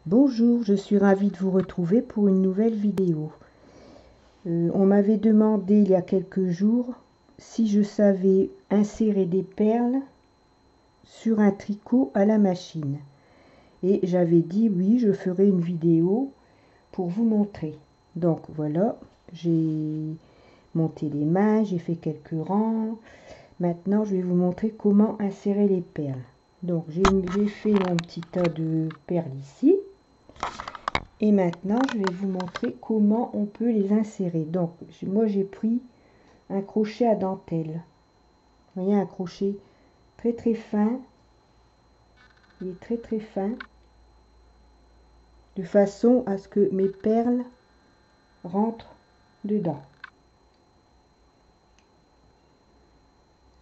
Bonjour, je suis ravie de vous retrouver pour une nouvelle vidéo. On m'avait demandé il y a quelques jours si je savais insérer des perles sur un tricot à la machine. Et j'avais dit oui, je ferai une vidéo pour vous montrer. Donc voilà, j'ai monté les mailles, j'ai fait quelques rangs. Maintenant, je vais vous montrer comment insérer les perles. Donc j'ai fait mon petit tas de perles ici. Et maintenant, je vais vous montrer comment on peut les insérer. Donc, moi, j'ai pris un crochet à dentelle. Vous voyez, un crochet très très fin. Il est très très fin. De façon à ce que mes perles rentrent dedans.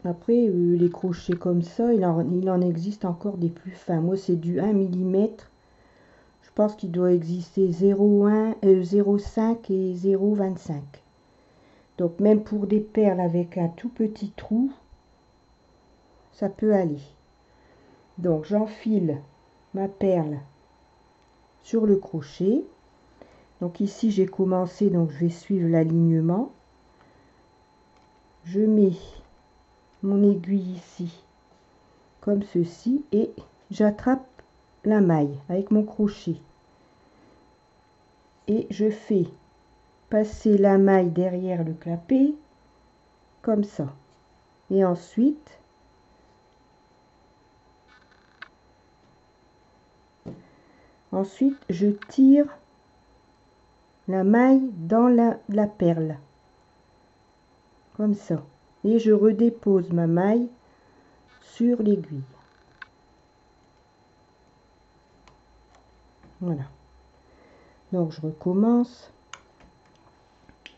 Après, les crochets comme ça, il en existe encore des plus fins. Moi, c'est du 1 mm. Je pense qu'il doit exister 0,5 et 0,25. Donc même pour des perles avec un tout petit trou, ça peut aller. Donc j'enfile ma perle sur le crochet. Donc ici j'ai commencé, donc je vais suivre l'alignement. Je mets mon aiguille ici comme ceci et j'attrape la maille avec mon crochet. Et je fais passer la maille derrière le clapet comme ça. Et ensuite je tire la maille dans la perle comme ça et je redépose ma maille sur l'aiguille. Voilà, donc je recommence.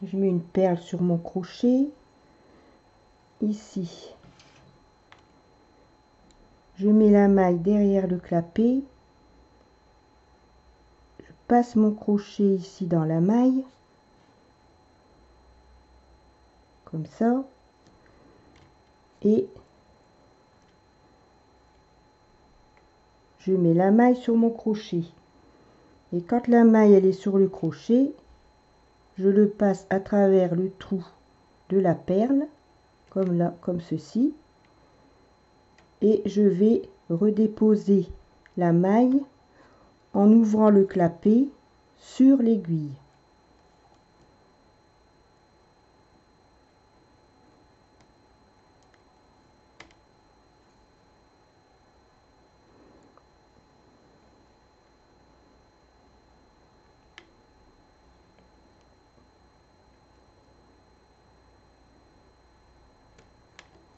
Je mets une perle sur mon crochet ici, je mets la maille derrière le clapet, je passe mon crochet ici dans la maille comme ça et je mets la maille sur mon crochet. Et quand la maille elle est sur le crochet, je le passe à travers le trou de la perle comme là, comme ceci, et je vais redéposer la maille en ouvrant le clapet sur l'aiguille.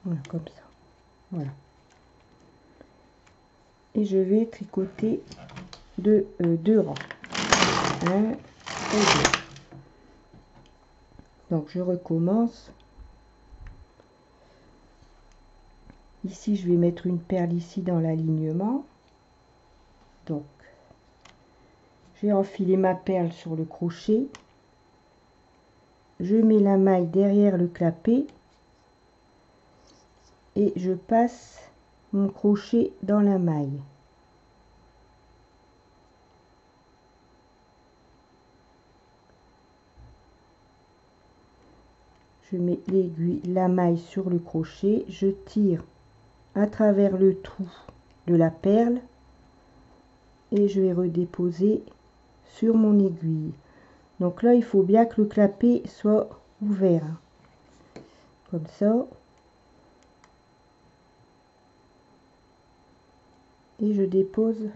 Voilà, comme ça. Voilà. Et je vais tricoter deux rangs. 1 et 2. Donc je recommence. Ici, je vais mettre une perle ici dans l'alignement. Donc, je vais enfiler ma perle sur le crochet. Je mets la maille derrière le clapet et je passe mon crochet dans la maille. Je mets l'aiguille, la maille sur le crochet, je tire à travers le trou de la perle et je vais redéposer sur mon aiguille. Donc là, il faut bien que le clapet soit ouvert, comme ça. Et je dépose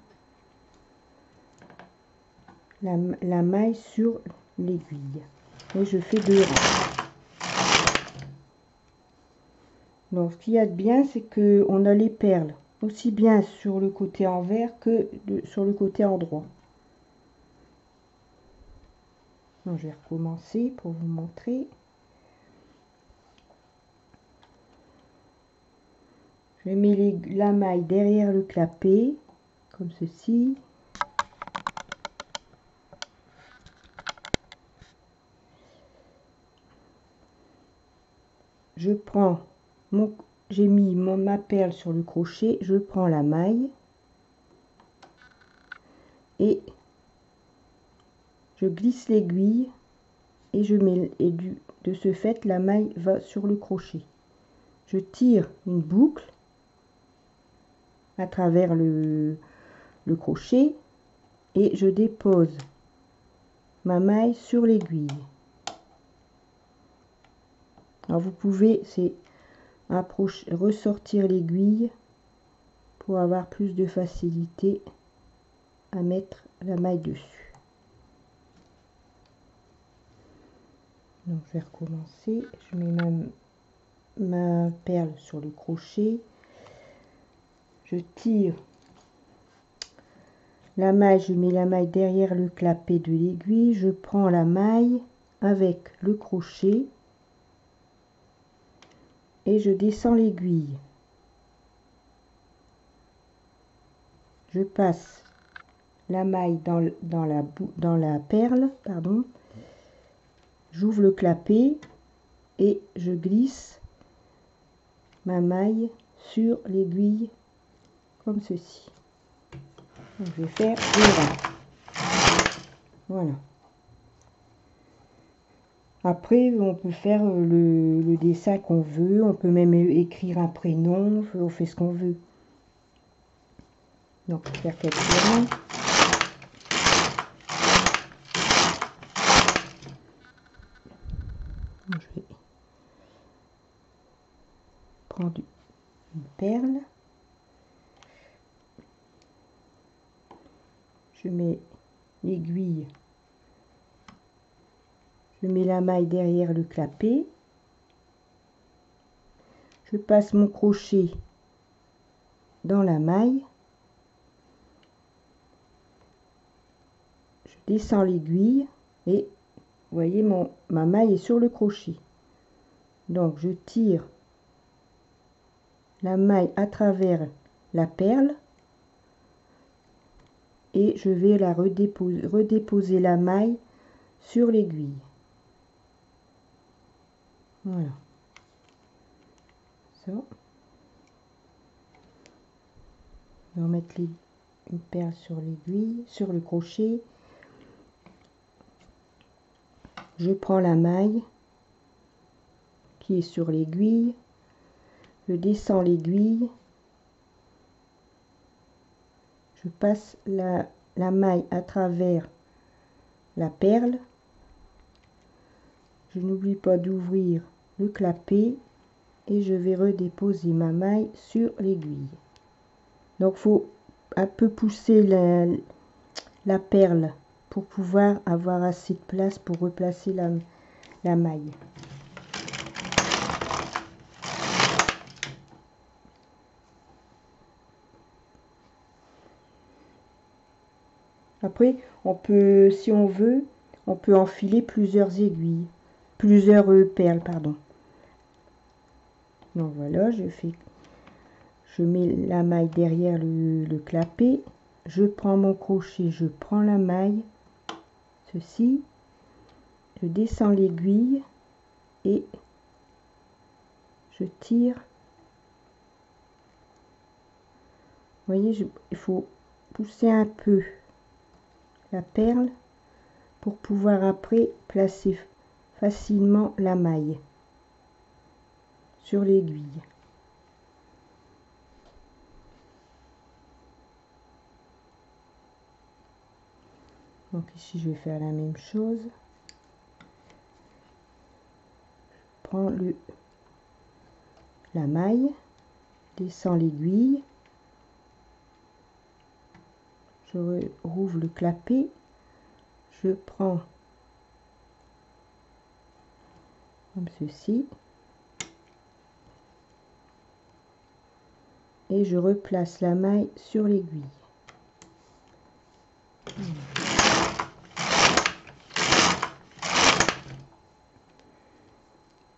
la maille sur l'aiguille. Et je fais 2 rangs. Donc ce qu'il y a de bien, c'est que on a les perles aussi bien sur le côté envers que sur le côté endroit. Donc, je vais recommencer pour vous montrer. Je mets la maille derrière le clapet, comme ceci. Je prends j'ai mis ma perle sur le crochet, je prends la maille et je glisse l'aiguille et je mets, de ce fait la maille va sur le crochet. Je tire une boucle à travers le crochet et je dépose ma maille sur l'aiguille. Alors vous pouvez ressortir l'aiguille pour avoir plus de facilité à mettre la maille dessus. Donc je vais recommencer. Je mets ma perle sur le crochet. Je tire la maille, je mets la maille derrière le clapet de l'aiguille. Je prends la maille avec le crochet et je descends l'aiguille. Je passe la maille dans la perle, pardon. J'ouvre le clapet et je glisse ma maille sur l'aiguille comme ceci. Donc, je vais faire 2 rangs. Voilà. Après, on peut faire le dessin qu'on veut. On peut même écrire un prénom. On fait ce qu'on veut. Donc, faire quelques rangs. Je vais prendre une perle. Je mets l'aiguille. Je mets la maille derrière le clapet. Je passe mon crochet dans la maille. Je descends l'aiguille et vous voyez ma maille est sur le crochet. Donc je tire la maille à travers la perle et je vais la redéposer la maille sur l'aiguille. Voilà. Ça. On va mettre une perle sur l'aiguille, sur le crochet. Je prends la maille qui est sur l'aiguille. Je descends l'aiguille. Je passe la maille à travers la perle. Je n'oublie pas d'ouvrir le clapet et je vais redéposer ma maille sur l'aiguille. Donc, faut un peu pousser la perle pour pouvoir avoir assez de place pour replacer la maille. Après, on peut, si on veut, on peut enfiler plusieurs aiguilles, plusieurs perles, pardon. Donc voilà, je mets la maille derrière le clapet, je prends mon crochet, je prends la maille, ceci, je descends l'aiguille et je tire. Vous voyez, il faut pousser un peu la perle pour pouvoir après placer facilement la maille sur l'aiguille. Donc ici je vais faire la même chose. Je prends la maille, descends l'aiguille, je rouvre le clapet, je prends comme ceci et je replace la maille sur l'aiguille.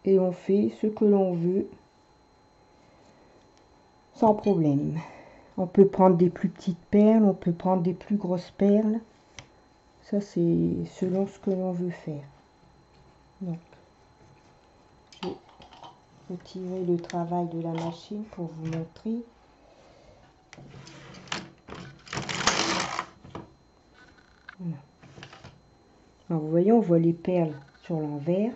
Et on fait ce que l'on veut sans problème. On peut prendre des plus petites perles, on peut prendre des plus grosses perles. Ça, c'est selon ce que l'on veut faire. Donc, je vais retirer le travail de la machine pour vous montrer. Voilà. Alors vous voyez, on voit les perles sur l'envers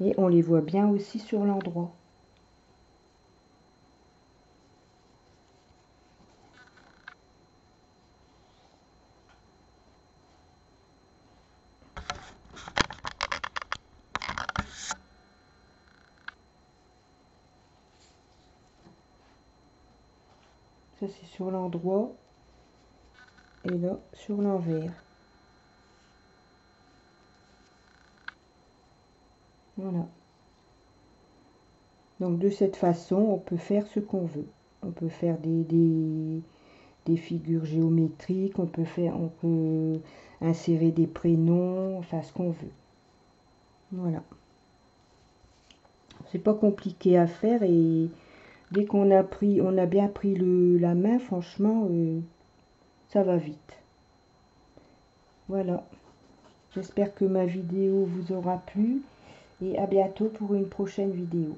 et on les voit bien aussi sur l'endroit. Ça c'est sur l'endroit et là sur l'envers. Voilà. Donc de cette façon, on peut faire ce qu'on veut. On peut faire des figures géométriques, on peut insérer des prénoms, enfin ce qu'on veut. Voilà. C'est pas compliqué à faire et dès qu'on a bien pris la main, franchement, ça va vite. Voilà. J'espère que ma vidéo vous aura plu et à bientôt pour une prochaine vidéo.